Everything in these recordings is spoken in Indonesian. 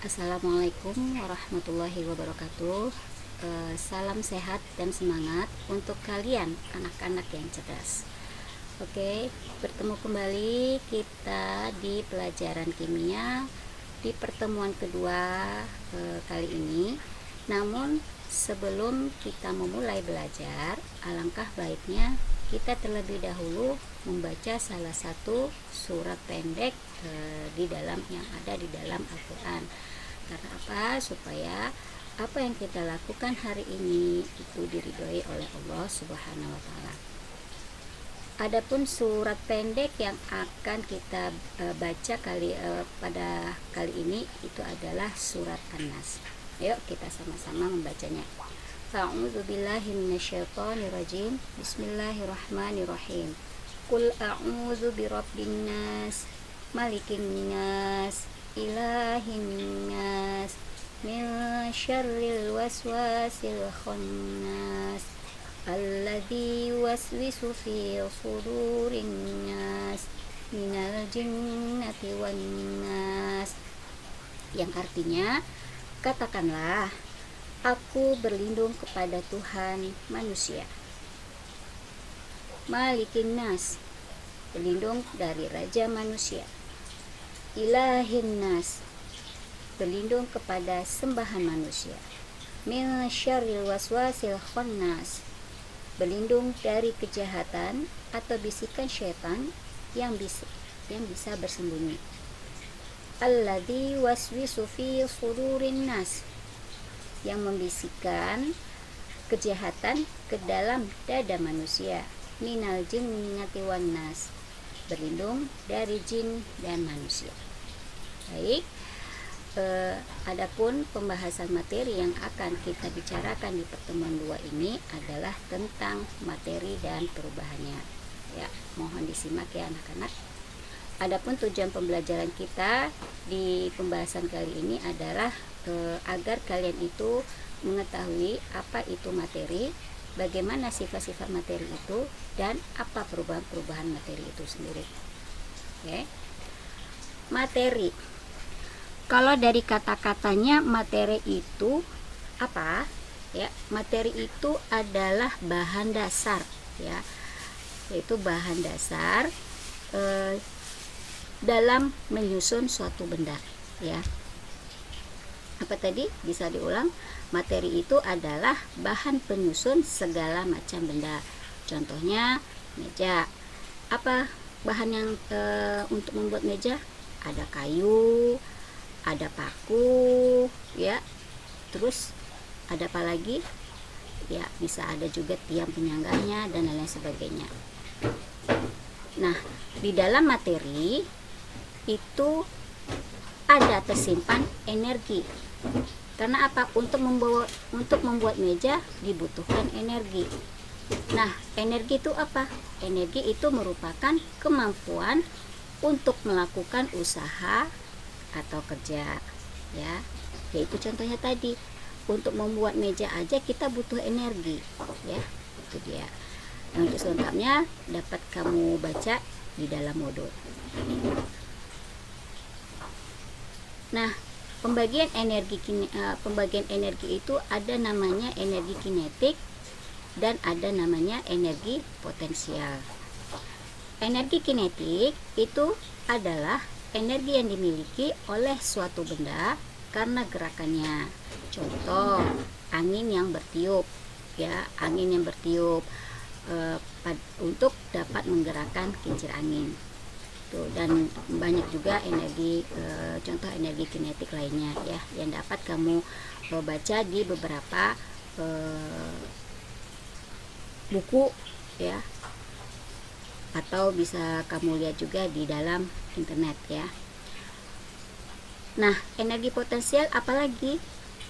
Assalamualaikum warahmatullahi wabarakatuh. Salam sehat dan semangat untuk kalian anak-anak yang cerdas. Oke, bertemu kembali kita di pelajaran kimia di pertemuan kedua kali ini. Namun sebelum kita memulai belajar, alangkah baiknya kita terlebih dahulu membaca salah satu surat pendek yang ada di dalam Al-Quran. Karena apa? Supaya apa yang kita lakukan hari ini itu diridhoi oleh Allah Subhanahu wa taala. Adapun surat pendek yang akan kita baca pada kali ini itu adalah surat An-Nas. Yuk kita sama-sama membacanya. A'udzu billahi minasyaitonir rajim. Bismillahirrahmanirrahim. Qul a'udzu birabbin nas, malikin nas, ilahin nas, min syarril waswasil khannas, alladzi yuwaswisu fi sudurin nas, minal jinnati wan nas. Yang artinya, katakanlah, aku berlindung kepada Tuhan manusia. Malikin nas, berlindung dari raja manusia. Ilahin nas, berlindung kepada sembahan manusia. Min syarril waswasil khannas, berlindung dari kejahatan atau bisikan syaitan yang bisa bersembunyi. Alladzi waswisu fi sudurin nas, yang membisikkan kejahatan ke dalam dada manusia. Minal jinnati wan nas, berlindung dari jin dan manusia. Baik, adapun pembahasan materi yang akan kita bicarakan di pertemuan 2 ini adalah tentang materi dan perubahannya. Ya, mohon disimak ya anak-anak. Adapun tujuan pembelajaran kita di pembahasan kali ini adalah agar kalian itu mengetahui apa itu materi, bagaimana sifat-sifat materi itu, dan apa perubahan-perubahan materi itu sendiri. Oke. Materi. Kalau dari kata-katanya materi itu apa? Ya, materi itu adalah bahan dasar, ya. Yaitu bahan dasar dalam menyusun suatu benda, ya. Apa tadi? Bisa diulang. Materi itu adalah bahan penyusun segala macam benda. Contohnya meja. Apa bahan yang untuk membuat meja? Ada kayu, ada paku, ya. Terus ada apa lagi? Ya, bisa ada juga tiang penyangganya dan lain sebagainya. Nah, di dalam materi itu ada tersimpan energi. Karena apa? Untuk membuat meja dibutuhkan energi. Nah, energi itu apa? Energi itu merupakan kemampuan untuk melakukan usaha atau kerja, ya. Yaitu contohnya tadi, untuk membuat meja aja kita butuh energi, ya. Itu dia. Nah, untuk selengkapnya dapat kamu baca di dalam modul. Nah, pembagian energi itu ada namanya energi kinetik dan ada namanya energi potensial. Energi kinetik itu adalah energi yang dimiliki oleh suatu benda karena gerakannya. Contoh, angin yang bertiup, ya, angin yang bertiup untuk dapat menggerakkan kincir angin. Dan banyak juga contoh energi kinetik lainnya, ya, yang dapat kamu baca di beberapa buku, ya, atau bisa kamu lihat juga di dalam internet, ya. Nah, energi potensial apalagi?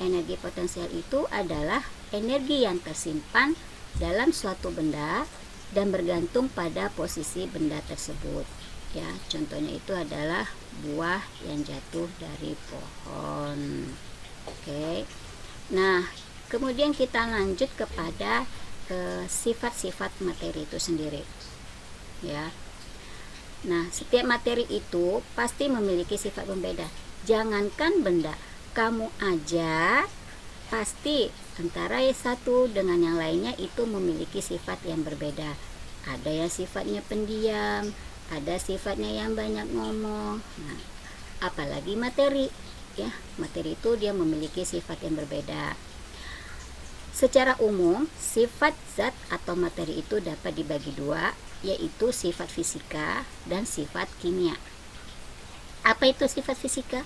Energi potensial itu adalah energi yang tersimpan dalam suatu benda dan bergantung pada posisi benda tersebut. Ya, contohnya itu adalah buah yang jatuh dari pohon. Oke. Nah, kemudian kita lanjut kepada sifat-sifat materi itu sendiri. Ya. Nah, setiap materi itu pasti memiliki sifat pembeda. Jangankan benda, kamu ajak, pasti antara satu dengan yang lainnya itu memiliki sifat yang berbeda. Ada yang sifatnya pendiam, ada sifatnya yang banyak ngomong. Nah, apalagi materi, ya. Materi itu dia memiliki sifat yang berbeda. Secara umum, sifat zat atau materi itu dapat dibagi dua, yaitu sifat fisika dan sifat kimia. Apa itu sifat fisika?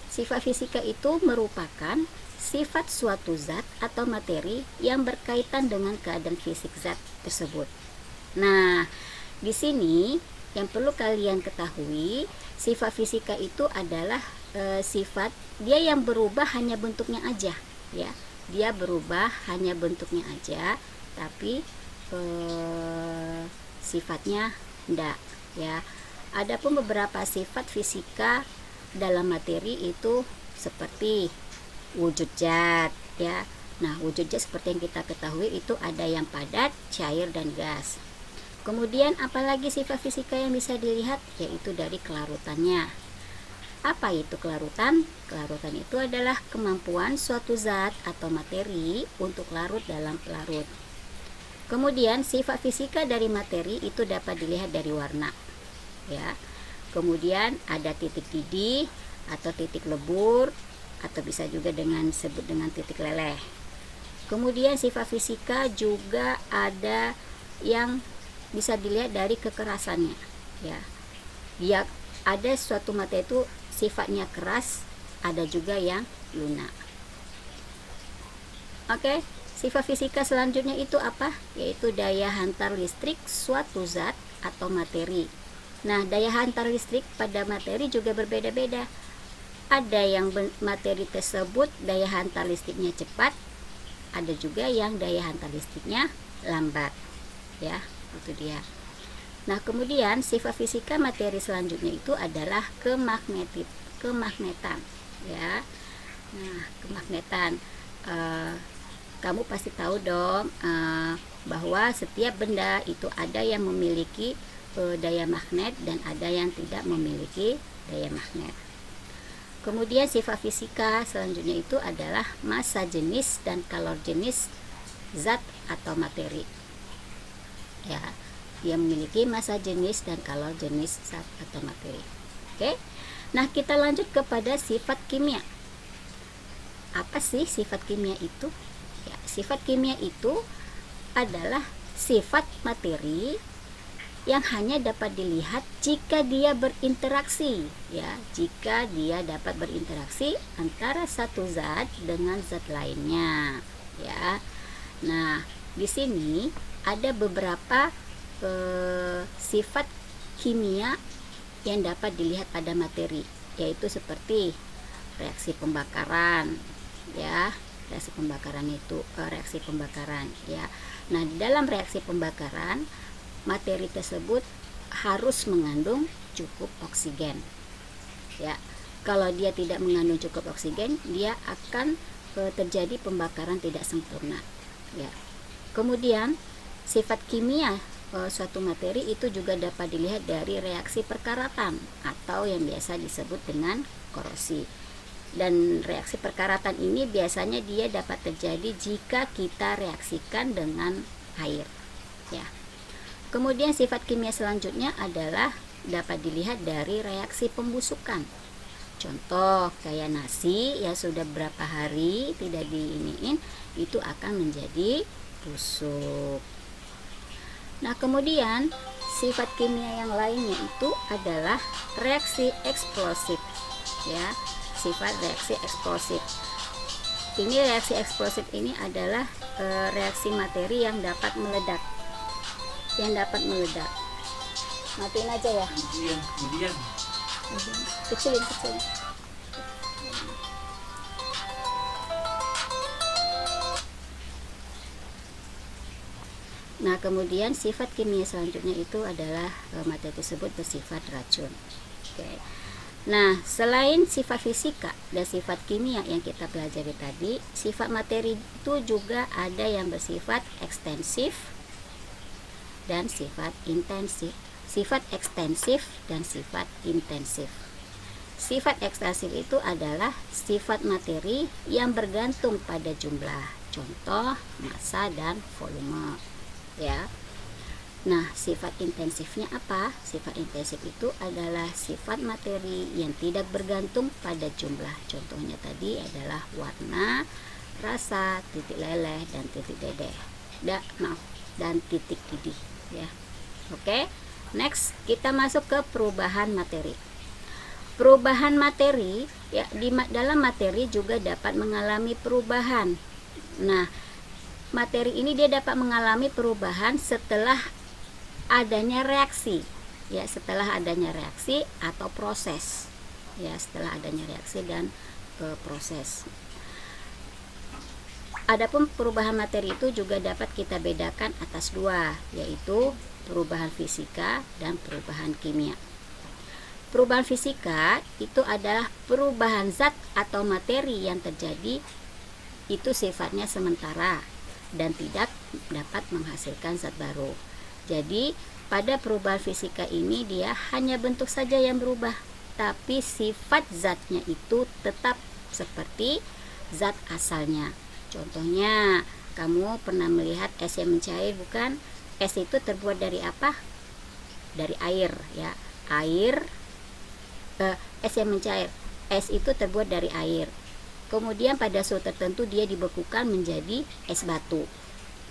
Sifat fisika itu merupakan sifat suatu zat atau materi yang berkaitan dengan keadaan fisik zat tersebut. Nah, di sini yang perlu kalian ketahui, sifat fisika itu adalah sifat dia yang berubah hanya bentuknya aja, ya. Dia berubah hanya bentuknya aja, tapi sifatnya enggak, ya. Adapun beberapa sifat fisika dalam materi itu seperti wujud zat, ya. Nah, wujud zat seperti yang kita ketahui itu ada yang padat, cair, dan gas. Kemudian apalagi sifat fisika yang bisa dilihat, yaitu dari kelarutannya. Apa itu kelarutan? Kelarutan itu adalah kemampuan suatu zat atau materi untuk larut dalam pelarut. Kemudian sifat fisika dari materi itu dapat dilihat dari warna, ya. Kemudian ada titik didih atau titik lebur, atau bisa juga disebut dengan titik leleh. Kemudian sifat fisika juga ada yang bisa dilihat dari kekerasannya, ya. Dia ada suatu materi itu sifatnya keras, ada juga yang lunak. Oke, sifat fisika selanjutnya itu apa? Yaitu daya hantar listrik suatu zat atau materi. Nah, daya hantar listrik pada materi juga berbeda-beda. Ada yang materi tersebut daya hantar listriknya cepat, ada juga yang daya hantar listriknya lambat, ya, itu dia. Nah, kemudian sifat fisika materi selanjutnya itu adalah kemagnetan, ya. Nah, kemagnetan, kamu pasti tahu dong bahwa setiap benda itu ada yang memiliki daya magnet dan ada yang tidak memiliki daya magnet. Kemudian sifat fisika selanjutnya itu adalah massa jenis dan kalor jenis zat atau materi, ya. Dia memiliki massa jenis dan kalor jenis zat atau materi. Oke. Nah, kita lanjut kepada sifat kimia. Apa sih sifat kimia itu? Ya, sifat kimia itu adalah sifat materi yang hanya dapat dilihat jika dia berinteraksi, ya. Jika dia dapat berinteraksi antara satu zat dengan zat lainnya, ya. Nah, di sini ada beberapa sifat kimia yang dapat dilihat pada materi, yaitu seperti reaksi pembakaran, ya. Reaksi pembakaran itu reaksi pembakaran, ya. Nah, di dalam reaksi pembakaran materi tersebut harus mengandung cukup oksigen, ya. Kalau dia tidak mengandung cukup oksigen, dia akan terjadi pembakaran tidak sempurna, ya. Kemudian sifat kimia suatu materi itu juga dapat dilihat dari reaksi perkaratan atau yang biasa disebut dengan korosi. Dan reaksi perkaratan ini biasanya dia dapat terjadi jika kita reaksikan dengan air, ya. Kemudian sifat kimia selanjutnya adalah dapat dilihat dari reaksi pembusukan. Contoh kayak nasi yang sudah berapa hari tidak diiniin, itu akan menjadi busuk. Nah, kemudian sifat kimia yang lainnya itu adalah reaksi eksplosif, ya. Sifat reaksi eksplosif. Ini reaksi eksplosif ini adalah reaksi materi yang dapat meledak. Matiin aja ya. Kemudian. Kecilin. Nah, kemudian sifat kimia selanjutnya itu adalah materi tersebut bersifat racun. Oke. Nah, selain sifat fisika dan sifat kimia yang kita pelajari tadi, sifat materi itu juga ada yang bersifat ekstensif dan sifat intensif. Sifat ekstensif dan sifat intensif. Sifat ekstensif itu adalah sifat materi yang bergantung pada jumlah, contoh massa dan volume, ya. Nah, sifat intensifnya apa? Sifat intensif itu adalah sifat materi yang tidak bergantung pada jumlah. Contohnya tadi adalah warna, rasa, titik leleh, dan titik dedeh. Dan titik didih, ya. Oke. Next, kita masuk ke perubahan materi. Perubahan materi, ya, dalam materi juga dapat mengalami perubahan. Nah, materi ini dia dapat mengalami perubahan setelah adanya reaksi, ya, setelah adanya reaksi atau proses, ya, setelah adanya reaksi dan proses. Adapun perubahan materi itu juga dapat kita bedakan atas dua, yaitu perubahan fisika dan perubahan kimia. Perubahan fisika itu adalah perubahan zat atau materi yang terjadi itu sifatnya sementara dan tidak dapat menghasilkan zat baru. Jadi pada perubahan fisika ini dia hanya bentuk saja yang berubah, tapi sifat zatnya itu tetap seperti zat asalnya. Contohnya, kamu pernah melihat es yang mencair, bukan? Es itu terbuat dari apa? Dari air, ya. Es yang mencair. Es itu terbuat dari air. Kemudian pada suhu tertentu dia dibekukan menjadi es batu.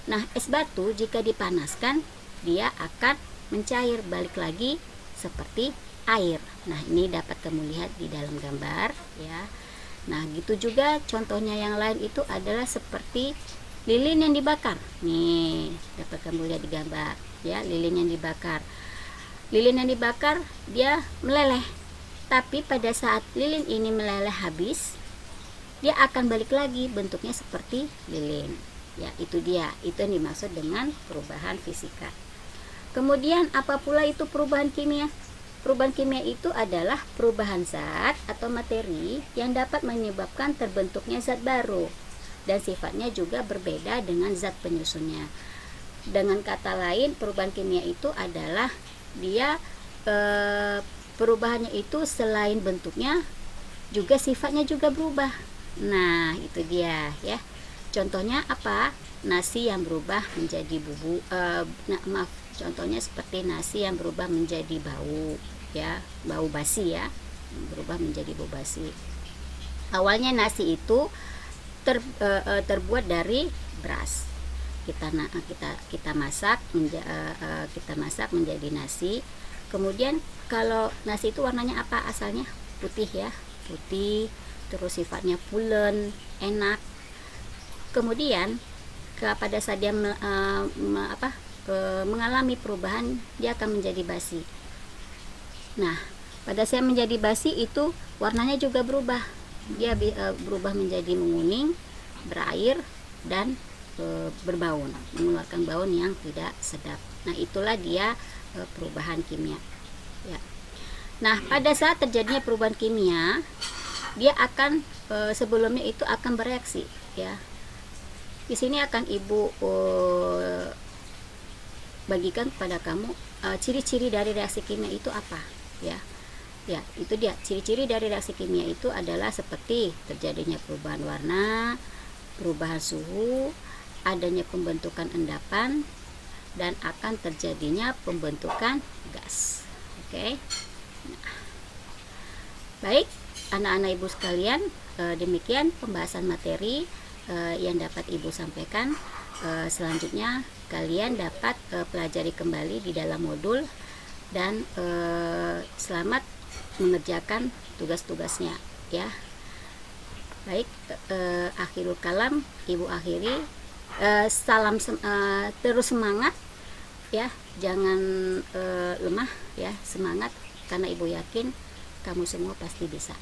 Nah, es batu jika dipanaskan dia akan mencair balik lagi seperti air. Nah, ini dapat kamu lihat di dalam gambar, ya. Nah, gitu juga contohnya yang lain itu adalah seperti lilin yang dibakar. Nih, dapat kamu lihat di gambar, ya, lilin yang dibakar. Lilin yang dibakar dia meleleh. Tapi pada saat lilin ini meleleh habis, dia akan balik lagi bentuknya seperti lilin. Ya, itu dia. Itu yang dimaksud dengan perubahan fisika. Kemudian apa pula itu perubahan kimia? Perubahan kimia itu adalah perubahan zat atau materi yang dapat menyebabkan terbentuknya zat baru dan sifatnya juga berbeda dengan zat penyusunnya. Dengan kata lain, perubahan kimia itu adalah dia perubahannya itu selain bentuknya juga sifatnya juga berubah. Nah, itu dia, ya. Contohnya apa? Nasi yang berubah menjadi contohnya seperti nasi yang berubah menjadi bau, ya, bau basi, ya, berubah menjadi bau basi. Awalnya nasi itu terbuat dari beras. Kita masak menjadi nasi. Kemudian kalau nasi itu warnanya apa asalnya? Putih, ya, putih. Terus sifatnya pulen, enak. Kemudian pada saat dia mengalami perubahan, dia akan menjadi basi. Nah, pada saat menjadi basi itu warnanya juga berubah. Dia berubah menjadi menguning, berair, dan berbau, mengeluarkan bau yang tidak sedap. Nah, itulah dia perubahan kimia, ya. Nah, pada saat terjadinya perubahan kimia, dia akan sebelumnya itu akan bereaksi, ya. Di sini akan Ibu bagikan kepada kamu ciri-ciri dari reaksi kimia itu apa, ya. Ya, itu dia. Ciri-ciri dari reaksi kimia itu adalah seperti terjadinya perubahan warna, perubahan suhu, adanya pembentukan endapan, dan akan terjadinya pembentukan gas. Oke. Nah, baik, anak-anak Ibu sekalian, demikian pembahasan materi yang dapat Ibu sampaikan. Selanjutnya kalian dapat pelajari kembali di dalam modul dan selamat mengerjakan tugas-tugasnya, ya. Baik, akhirul kalam Ibu akhiri. Salam terus semangat, ya, jangan lemah, ya, semangat karena Ibu yakin kamu semua pasti bisa.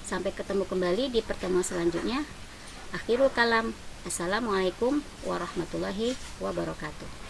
Sampai ketemu kembali di pertemuan selanjutnya. Akhirul kalam. Assalamualaikum warahmatullahi wabarakatuh.